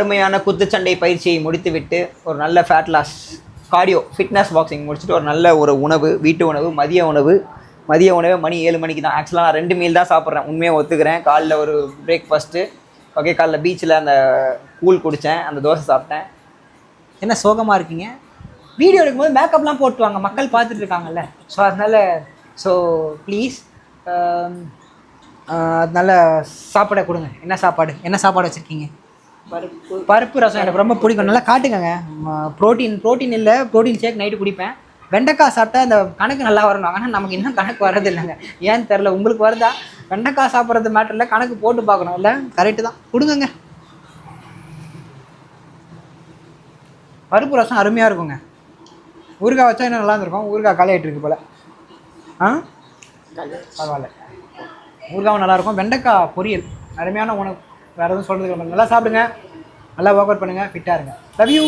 கடுமையான குத்துச்சண்டை பயிற்சியை முடித்துவிட்டு ஒரு நல்ல fat loss cardio fitness boxing முடிச்சுட்டு ஒரு நல்ல ஒரு உணவு, வீட்டு உணவு, மதிய உணவே மணி 7 மணிக்கு தான். ஆக்சுவலாக நான் 2 மீல் தான் சாப்பிட்றேன், உண்மையாக ஒத்துக்கிறேன். காலைல ஒரு பிரேக்ஃபாஸ்ட்டு, ஓகே, காலைல பீச்சில் அந்த கூழ் குடித்தேன், அந்த தோசை சாப்பிட்டேன். என்ன சோகமாக இருக்கீங்க? வீடியோ எடுக்கும்போது மேக்கப்லாம் போட்டுவாங்க, மக்கள் பார்த்துட்டு இருக்காங்கல்ல. ஸோ ப்ளீஸ் அதனால சாப்பிட கொடுங்க. என்ன சாப்பாடு வச்சுருக்கீங்க? பருப்பு ரசம் எனக்கு ரொம்ப பிடிக்கும், நல்லா காட்டுக்கங்க. ப்ரோட்டீன் இல்லை, ப்ரோட்டீன் ஷேக் நைட்டு குடிப்பேன். வெண்டைக்காய் சாப்பிட்டா இந்த கணக்கு நல்லா வரணும், ஆனால் நமக்கு இன்னும் கணக்கு வரது இல்லைங்க. ஏன்னு தெரில, உங்களுக்கு வருதா? வெண்டைக்காய் சாப்பிட்றது மேட்டர் இல்லை, கணக்கு போட்டு பார்க்கணும் இல்லை. கரெக்டு தான், கொடுங்கங்க. பருப்பு ரசம் அருமையாக இருக்குங்க. ஊறுகாய் வச்சா இன்னும் நல்லா இருந்திருக்கும். ஊறுகாய் காலையிட்டு இருக்கு போல். பரவாயில்ல, ஊறுகாவும் நல்லாயிருக்கும். வெண்டைக்காய் பொரியல் அருமையான உணவு. வேறு எதுவும் சொல்கிறதுக்கு நல்லா சாப்பிடுங்க, நல்லா ஒர்க் அவுட் பண்ணுங்கள், ஃபிட்டாக இருங்க. Love you.